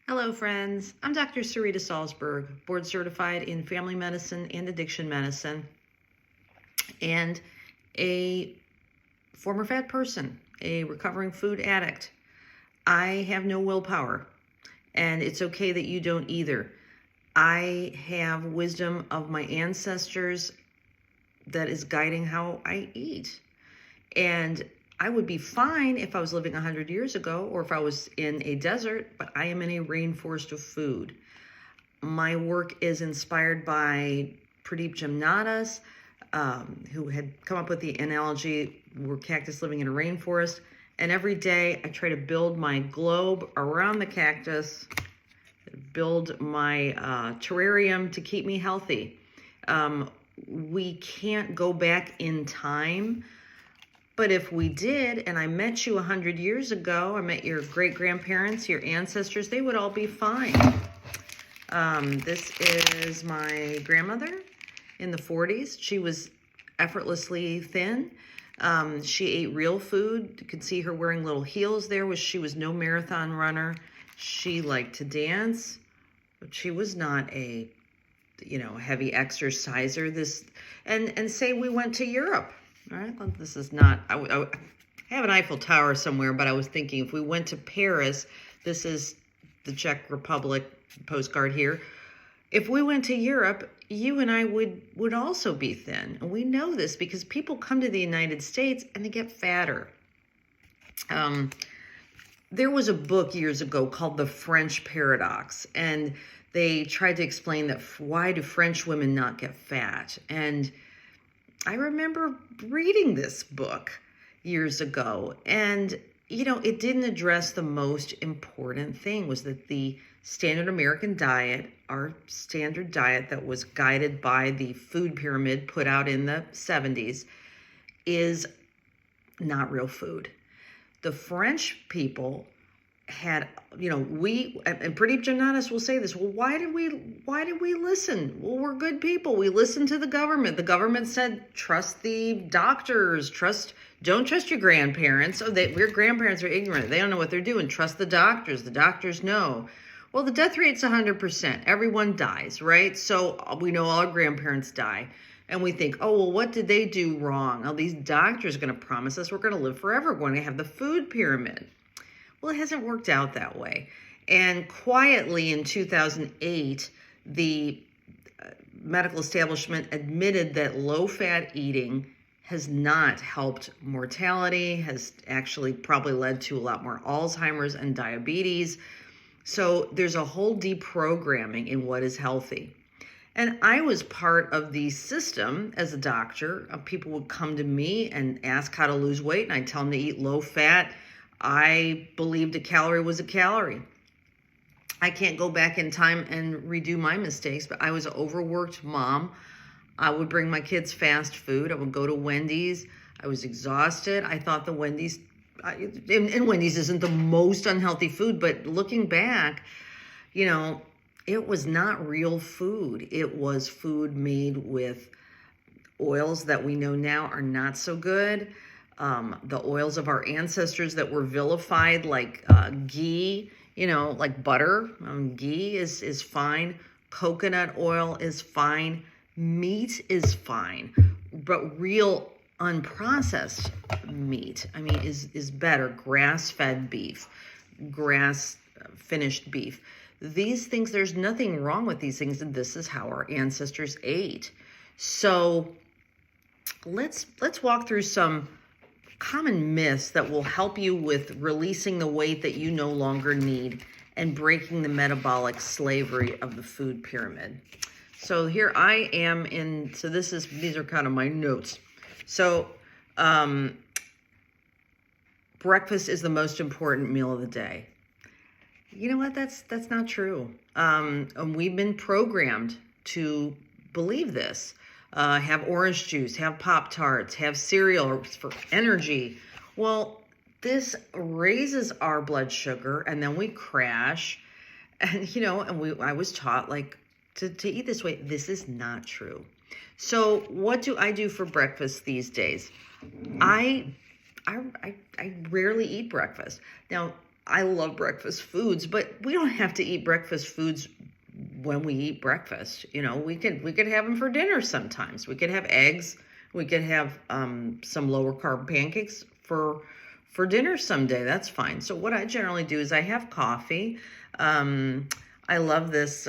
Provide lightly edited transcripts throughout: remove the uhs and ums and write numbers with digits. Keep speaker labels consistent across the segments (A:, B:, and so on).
A: Hello, friends. I'm Dr. Sarita Salzberg, board certified in family medicine and addiction medicine, and a former fat person, a recovering food addict. I have no willpower, and it's okay that you don't either. I have wisdom of my ancestors that is guiding how I eat. And I would be fine if I was living 100 years ago or if I was in a desert, but I am in a rainforest of food. My work is inspired by Pradip Jamnadas, who had come up with the analogy, we're cactus living in a rainforest. And every day I try to build my globe around the cactus, build my terrarium to keep me healthy. We can't go back in time. But if we did, and I met you 100 years ago, I met your great-grandparents, your ancestors, they would all be fine. This is my grandmother in the 40s. She was effortlessly thin. She ate real food. You can see her wearing little heels there. She was no marathon runner. She liked to dance, but she was not a, heavy exerciser. And say we went to Europe. All right, well, this is not, I have an Eiffel Tower somewhere, but I was thinking if we went to Paris, this is the Czech Republic postcard here. If we went to Europe, you and I would also be thin. And we know this because people come to the United States and they get fatter. There was a book years ago called The French Paradox, and they tried to explain that why do French women not get fat? And I remember reading this book years ago, and, it didn't address the most important thing, was that the standard American diet, our standard diet that was guided by the food pyramid put out in the 70s, is not real food. The French people had, and Pradip Jamnadas will say this, well, why did we listen? Well, we're good people. We listened to the government. The government said, trust the doctors, don't trust your grandparents. Your grandparents are ignorant. They don't know what they're doing. Trust the doctors. The doctors know. Well, the death rate's 100%. Everyone dies, right? So we know all our grandparents die. And we think, oh, well, what did they do wrong? Oh, these doctors are going to promise us we're going to live forever. We're going to have the food pyramid. Well, it hasn't worked out that way. And quietly in 2008, the medical establishment admitted that low-fat eating has not helped mortality, has actually probably led to a lot more Alzheimer's and diabetes. So there's a whole deprogramming in what is healthy. And I was part of the system as a doctor. People would come to me and ask how to lose weight, and I'd tell them to eat low-fat. I believed a calorie was a calorie. I can't go back in time and redo my mistakes, but I was an overworked mom. I would bring my kids fast food. I would go to Wendy's. I was exhausted. I thought the Wendy's, and Wendy's isn't the most unhealthy food, but looking back, it was not real food. It was food made with oils that we know now are not so good. The oils of our ancestors that were vilified, like ghee, like butter. Ghee is fine. Coconut oil is fine. Meat is fine. But real unprocessed meat, is better. Grass-fed beef, grass-finished beef. These things, there's nothing wrong with these things, and this is how our ancestors ate. So let's walk through some common myths that will help you with releasing the weight that you no longer need and breaking the metabolic slavery of the food pyramid. So here I am these are kind of my notes. So breakfast is the most important meal of the day. You know what? That's not true. And we've been programmed to believe this. Have orange juice, have Pop-Tarts, have cereal for energy. Well, this raises our blood sugar, and then we crash. And, I was taught, to eat this way. This is not true. So what do I do for breakfast these days? I rarely eat breakfast. Now, I love breakfast foods, but we don't have to eat breakfast foods when we eat breakfast. We could have them for dinner sometimes. We could have eggs. We could have some lower carb pancakes for dinner someday. That's fine. So what I generally do is I have coffee. I love this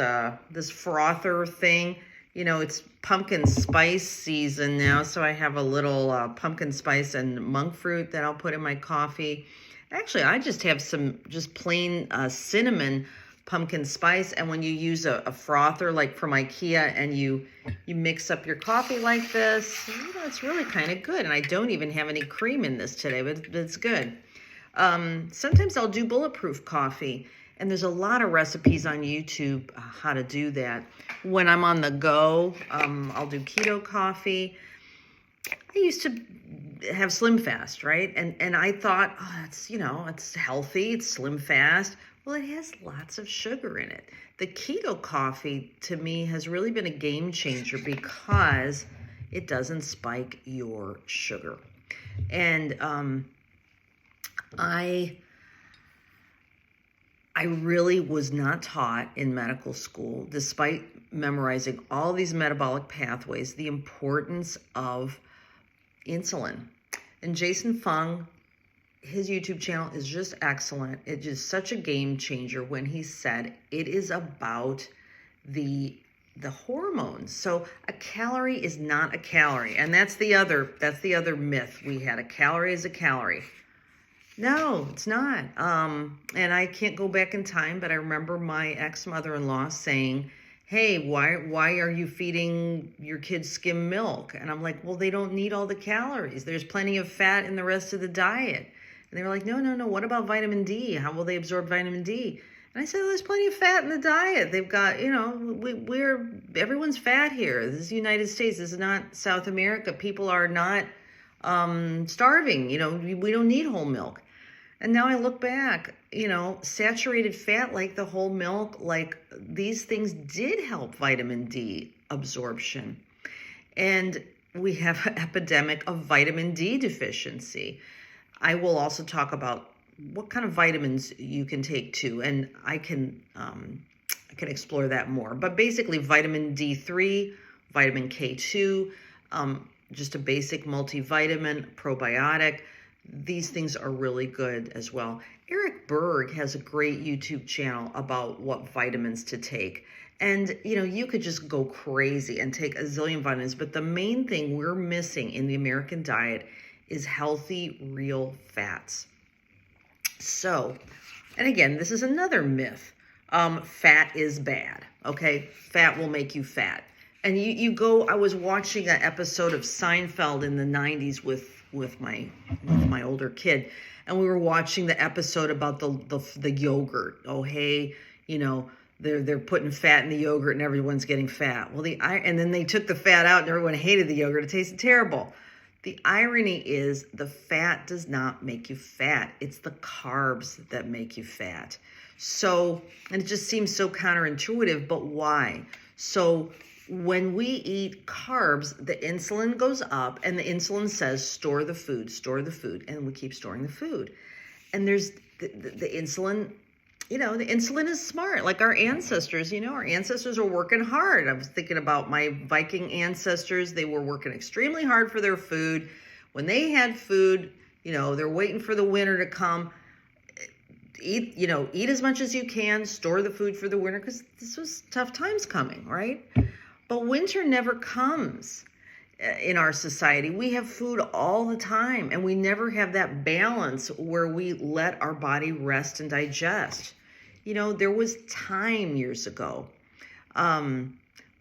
A: frother thing. It's pumpkin spice season now, so I have a little pumpkin spice and monk fruit that I'll put in my coffee. Actually, I just have some just plain cinnamon pumpkin spice, and when you use a frother like from IKEA and you mix up your coffee like this, it's really kind of good. And I don't even have any cream in this today, but it's good. Sometimes I'll do bulletproof coffee, and there's a lot of recipes on YouTube how to do that. When I'm on the go, I'll do keto coffee. I used to have Slim Fast, right? And I thought, oh, it's healthy, it's Slim Fast. Well, it has lots of sugar in it. The keto coffee, to me, has really been a game changer because it doesn't spike your sugar. And I really was not taught in medical school, despite memorizing all these metabolic pathways, the importance of insulin. And Jason Fung, his YouTube channel is just excellent. It is such a game changer when he said it is about the hormones. So a calorie is not a calorie. And that's the other myth we had. A calorie is a calorie. No, it's not. And I can't go back in time, but I remember my ex-mother-in-law saying, hey, why are you feeding your kids skim milk? And I'm like, well, they don't need all the calories. There's plenty of fat in the rest of the diet. And they were like, no, what about vitamin D? How will they absorb vitamin D? And I said, well, there's plenty of fat in the diet. They've got, everyone's fat here. This is the United States. This is not South America. People are not starving. We don't need whole milk. And now I look back, saturated fat like the whole milk, like these things did help vitamin D absorption. And we have an epidemic of vitamin D deficiency. I will also talk about what kind of vitamins you can take too, and I can explore that more. But basically vitamin D3, vitamin K2, just a basic multivitamin, probiotic. These things are really good as well. Eric Berg has a great YouTube channel about what vitamins to take. And, you could just go crazy and take a zillion vitamins. But the main thing we're missing in the American diet is healthy, real fats. So, and again, this is another myth. Fat is bad, okay? Fat will make you fat. And I was watching an episode of Seinfeld in the 90s with my older kid, and we were watching the episode about the yogurt. Oh, hey, they're putting fat in the yogurt and everyone's getting fat. Well, and then they took the fat out and everyone hated the yogurt. It tasted terrible. The irony is the fat does not make you fat. It's the carbs that make you fat. So, and it just seems so counterintuitive, but why? So when we eat carbs, the insulin goes up and the insulin says, store the food, and we keep storing the food. And there's the insulin, the insulin is smart. Like our ancestors, our ancestors were working hard. I was thinking about my Viking ancestors. They were working extremely hard for their food. When they had food, they're waiting for the winter to come. Eat as much as you can, store the food for the winter, because this was tough times coming, right? But winter never comes in our society. We have food all the time, and we never have that balance where we let our body rest and digest. There was time years ago.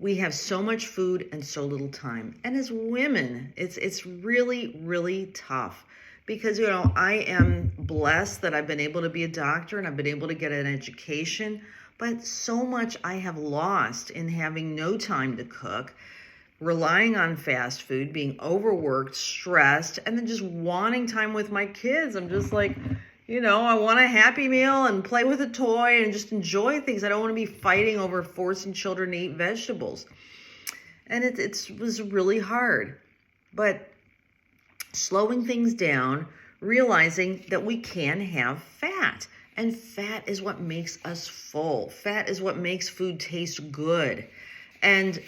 A: We have so much food and so little time. And as women, it's really, really tough. Because, I am blessed that I've been able to be a doctor and I've been able to get an education, but so much I have lost in having no time to cook, relying on fast food, being overworked, stressed, and then just wanting time with my kids. I'm just like, I want a Happy Meal and play with a toy and just enjoy things. I don't want to be fighting over forcing children to eat vegetables. And it was really hard. But slowing things down, realizing that we can have fat. And fat is what makes us full. Fat is what makes food taste good. And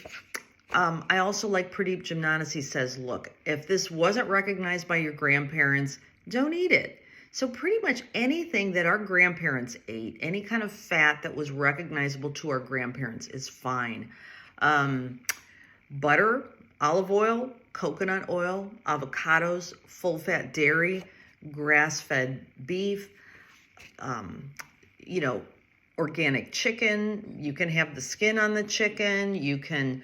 A: I also like Pradip Jamnadas. He says, look, if this wasn't recognized by your grandparents, don't eat it. So pretty much anything that our grandparents ate, any kind of fat that was recognizable to our grandparents is fine. Butter, olive oil, coconut oil, avocados, full-fat dairy, grass-fed beef, organic chicken. You can have the skin on the chicken. You can,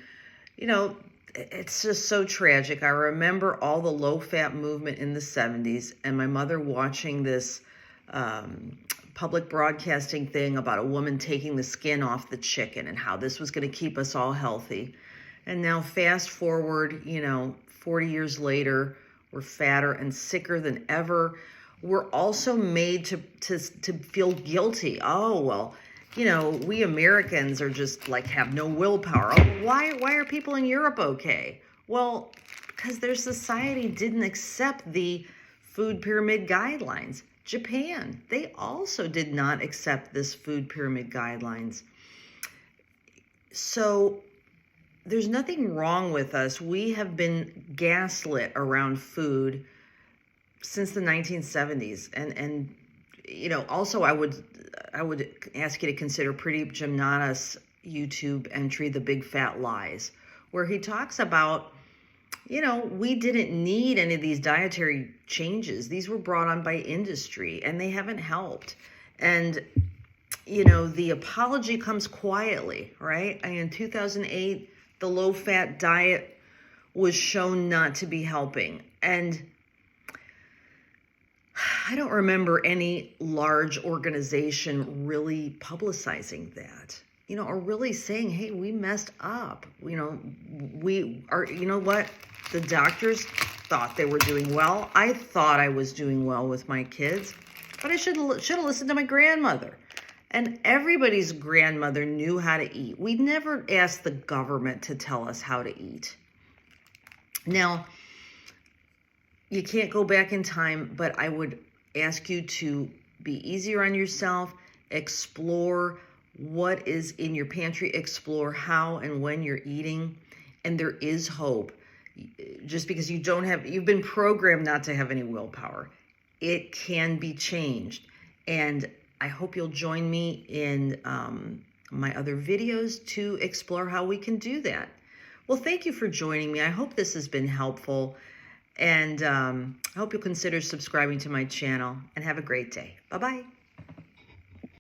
A: it's just so tragic. I remember all the low-fat movement in the 70s and my mother watching this public broadcasting thing about a woman taking the skin off the chicken and how this was going to keep us all healthy. And now fast forward, 40 years later, we're fatter and sicker than ever. We're also made to feel guilty. Oh, well, we Americans are just like have no willpower. Oh, why are people in Europe okay? Well, because their society didn't accept the food pyramid guidelines. Japan, they also did not accept this food pyramid guidelines. So there's nothing wrong with us. We have been gaslit around food since the 1970s. And also I would ask you to consider Pradip Jamnadas' YouTube entry, The Big Fat Lies, where he talks about, we didn't need any of these dietary changes. These were brought on by industry and they haven't helped. And, the apology comes quietly, right? In 2008, the low-fat diet was shown not to be helping. And I don't remember any large organization really publicizing that, or really saying, hey, we messed up. We are, what? The doctors thought they were doing well. I thought I was doing well with my kids, but I should have listened to my grandmother. And everybody's grandmother knew how to eat. We never asked the government to tell us how to eat. Now, you can't go back in time, but I would ask you to be easier on yourself, explore what is in your pantry, explore how and when you're eating, and there is hope. Just because you've been programmed not to have any willpower, it can be changed. And I hope you'll join me in my other videos to explore how we can do that. Well, thank you for joining me. I hope this has been helpful. And I hope you'll consider subscribing to my channel and have a great day. Bye-bye.